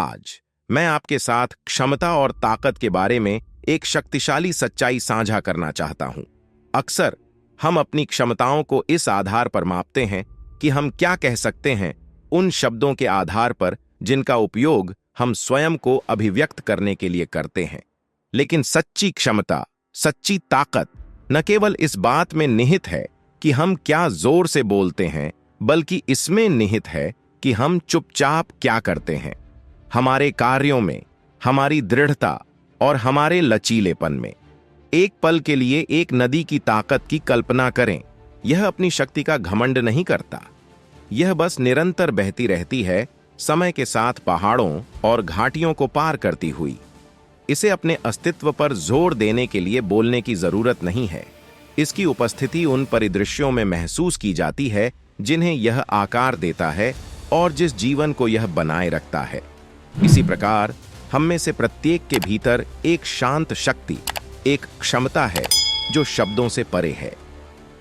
आज मैं आपके साथ क्षमता और ताकत के बारे में एक शक्तिशाली सच्चाई साझा करना चाहता हूं। अक्सर हम अपनी क्षमताओं को इस आधार पर मापते हैं कि हम क्या कह सकते हैं, उन शब्दों के आधार पर जिनका उपयोग हम स्वयं को अभिव्यक्त करने के लिए करते हैं। लेकिन सच्ची क्षमता, सच्ची ताकत न केवल इस बात में निहित है कि हम क्या जोर से बोलते हैं, बल्कि इसमें निहित है कि हम चुपचाप क्या करते हैं। हमारे कार्यों में, हमारी दृढ़ता और हमारे लचीलेपन में। एक पल के लिए एक नदी की ताकत की कल्पना करें। यह अपनी शक्ति का घमंड नहीं करता, यह बस निरंतर बहती रहती है, समय के साथ पहाड़ों और घाटियों को पार करती हुई। इसे अपने अस्तित्व पर जोर देने के लिए बोलने की जरूरत नहीं है। इसकी उपस्थिति उन परिदृश्यों में महसूस की जाती है जिन्हें यह आकार देता है और जिस जीवन को यह बनाए रखता है। इसी प्रकार हम में से प्रत्येक के भीतर एक शांत शक्ति, एक क्षमता है जो शब्दों से परे है।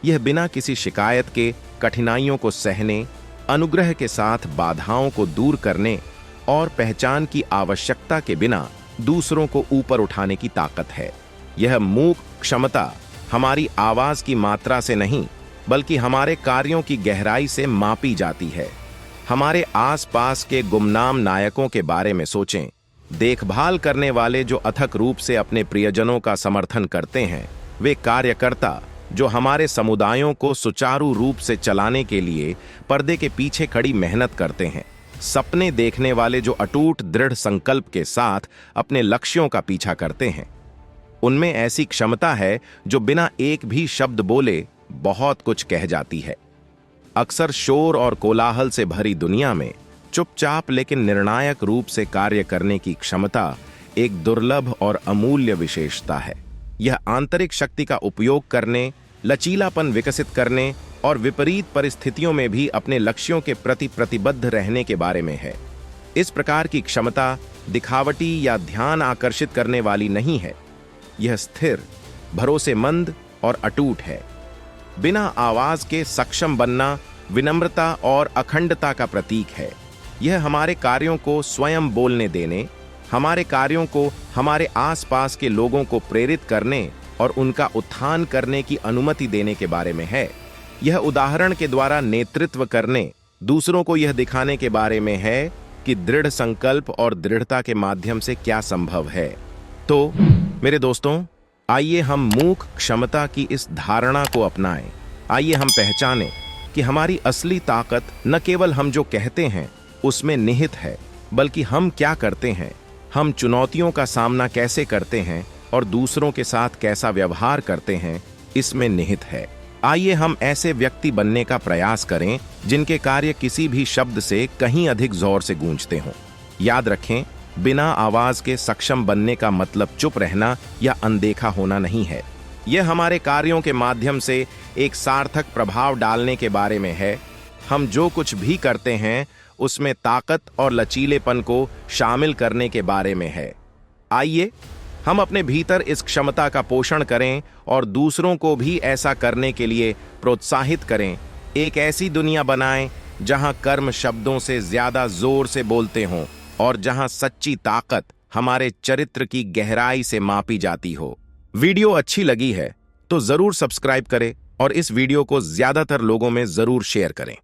यह बिना किसी शिकायत के कठिनाइयों को सहने, अनुग्रह के साथ बाधाओं को दूर करने और पहचान की आवश्यकता के बिना दूसरों को ऊपर उठाने की ताकत है। यह मूक क्षमता हमारी आवाज की मात्रा से नहीं, बल्कि हमारे कार्यों की गहराई से मापी जाती है। हमारे आसपास के गुमनाम नायकों के बारे में सोचें। देखभाल करने वाले जो अथक रूप से अपने प्रियजनों का समर्थन करते हैं, वे कार्यकर्ता जो हमारे समुदायों को सुचारू रूप से चलाने के लिए पर्दे के पीछे खड़ी मेहनत करते हैं, सपने देखने वाले जो अटूट दृढ़ संकल्प के साथ अपने लक्ष्यों का पीछा करते हैं। उनमें ऐसी क्षमता है जो बिना एक भी शब्द बोले बहुत कुछ कह जाती है। अक्सर शोर और कोलाहल से भरी दुनिया में चुपचाप लेकिन निर्णायक रूप से कार्य करने की क्षमता एक दुर्लभ और अमूल्य विशेषता है। यह आंतरिक शक्ति का उपयोग करने, लचीलापन विकसित करने और विपरीत परिस्थितियों में भी अपने लक्ष्यों के प्रति प्रतिबद्ध रहने के बारे में है। इस प्रकार की क्षमता दिखावटी या ध्यान आकर्षित करने वाली नहीं है। यह स्थिर, भरोसेमंद और अटूट है। बिना आवाज के सक्षम बनना विनम्रता और अखंडता का प्रतीक है। यह हमारे कार्यों को स्वयं बोलने देने, हमारे कार्यों को हमारे आसपास के लोगों को प्रेरित करने और उनका उत्थान करने की अनुमति देने के बारे में है। यह उदाहरण के द्वारा नेतृत्व करने, दूसरों को यह दिखाने के बारे में है कि दृढ़ संकल्प और दृढ़ता के माध्यम से क्या संभव है। तो मेरे दोस्तों, आइए हम मूक क्षमता की इस धारणा को अपनाएं। आइए हम पहचानें कि हमारी असली ताकत न केवल हम जो कहते हैं उसमें निहित है, बल्कि हम क्या करते हैं, हम चुनौतियों का सामना कैसे करते हैं और दूसरों के साथ कैसा व्यवहार करते हैं, इसमें निहित है। आइए हम ऐसे व्यक्ति बनने का प्रयास करें जिनके कार्य किसी भी शब्द से कहीं अधिक जोर से गूंजते हों। याद रखें, बिना आवाज के सक्षम बनने का मतलब चुप रहना या अनदेखा होना नहीं है। यह हमारे कार्यों के माध्यम से एक सार्थक प्रभाव डालने के बारे में है। हम जो कुछ भी करते हैं उसमें ताकत और लचीलेपन को शामिल करने के बारे में है। आइए हम अपने भीतर इस क्षमता का पोषण करें और दूसरों को भी ऐसा करने के लिए प्रोत्साहित करें। एक ऐसी दुनिया बनाएं जहां कर्म शब्दों से ज्यादा जोर से बोलते हों और जहां सच्ची ताकत हमारे चरित्र की गहराई से मापी जाती हो। वीडियो अच्छी लगी है तो जरूर सब्सक्राइब करें और इस वीडियो को ज्यादातर लोगों में जरूर शेयर करें।